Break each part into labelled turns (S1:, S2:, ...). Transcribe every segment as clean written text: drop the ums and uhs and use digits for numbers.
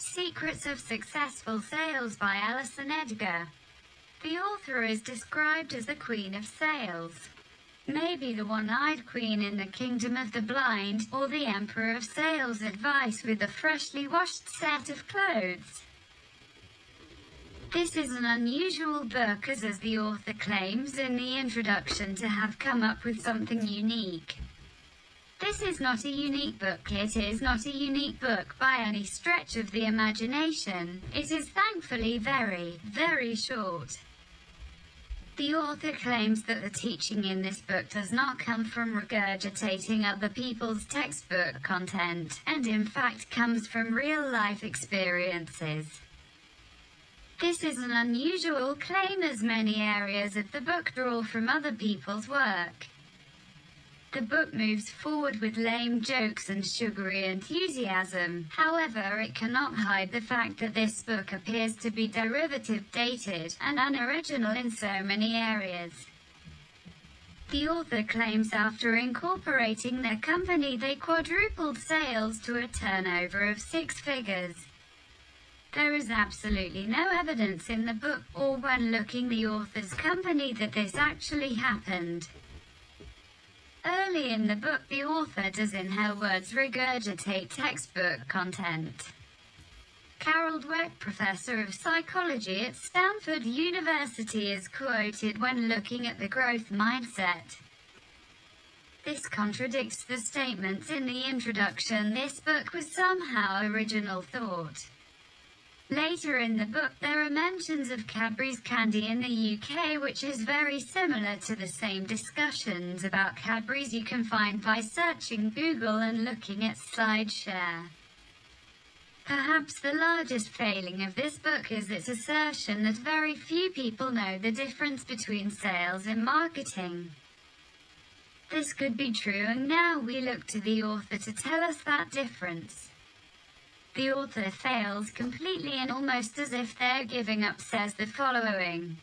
S1: Secrets of Successful Sales by Alison Edgar. The author is described as the Queen of Sales. Maybe the one-eyed queen in the kingdom of the blind, or the Emperor of Sales advice with a freshly washed set of clothes. This is an unusual book as the author claims in the introduction to have come up with something unique. This is not a unique book. It is not a unique book by any stretch of the imagination. It is thankfully very, very short. The author claims that the teaching in this book does not come from regurgitating other people's textbook content, and in fact comes from real-life experiences. This is an unusual claim as many areas of the book draw from other people's work. The book moves forward with lame jokes and sugary enthusiasm. However, it cannot hide the fact that this book appears to be derivative, dated, and unoriginal in so many areas. The author claims after incorporating their company they quadrupled sales to a turnover of 6 figures. There is absolutely no evidence in the book, or when looking the author's company, that this actually happened. Early in the book the author does, in her words, regurgitate textbook content. Carol Dweck, professor of psychology at Stanford University, is quoted when looking at the growth mindset. This contradicts the statements in the introduction this book was somehow original thought. Later in the book there are mentions of Cadbury's candy in the UK, which is very similar to the same discussions about Cadbury's you can find by searching Google and looking at SlideShare. Perhaps the largest failing of this book is its assertion that very few people know the difference between sales and marketing. This could be true, and now we look to the author to tell us that difference. The author fails completely, and almost as if they're giving up says the following: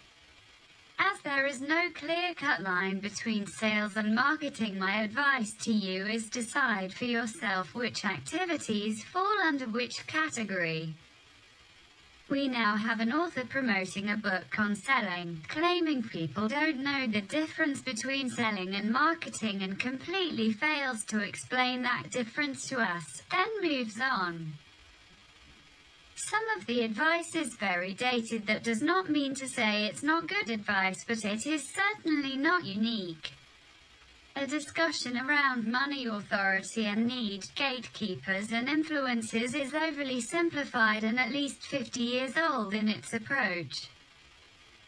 S1: as there is no clear-cut line between sales and marketing, my advice to you is decide for yourself which activities fall under which category. We now have an author promoting a book on selling, claiming people don't know the difference between selling and marketing, and completely fails to explain that difference to us, then moves on. Some of the advice is very dated. That does not mean to say it's not good advice, but it is certainly not unique. A discussion around money, authority and need, gatekeepers and influences is overly simplified and at least 50 years old in its approach.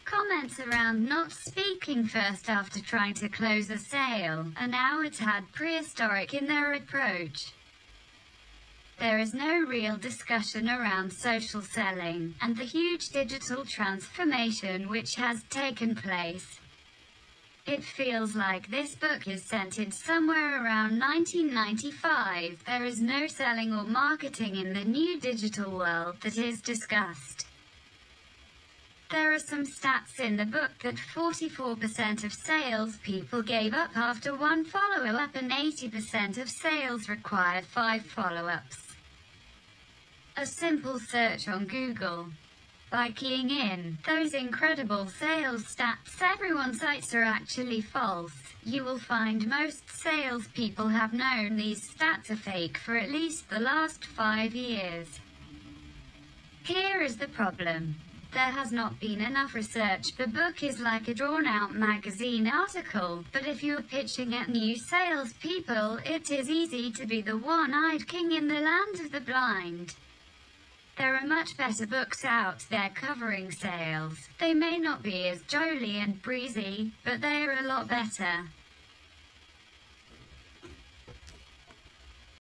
S1: Comments around not speaking first after trying to close a sale are now a tad prehistoric in their approach. There is no real discussion around social selling, and the huge digital transformation which has taken place. It feels like this book is centered somewhere around 1995. There is no selling or marketing in the new digital world that is discussed. There are some stats in the book that 44% of salespeople gave up after 1 follow-up, and 80% of sales require 5 follow-ups. A simple search on Google, by keying in those incredible sales stats everyone cites, are actually false. You will find most salespeople have known these stats are fake for at least the last 5 years. Here is the problem. There has not been enough research. The book is like a drawn-out magazine article, but if you're pitching at new salespeople, it is easy to be the one-eyed king in the land of the blind. There are much better books out there covering sales. They may not be as jolly and breezy, but they are a lot better.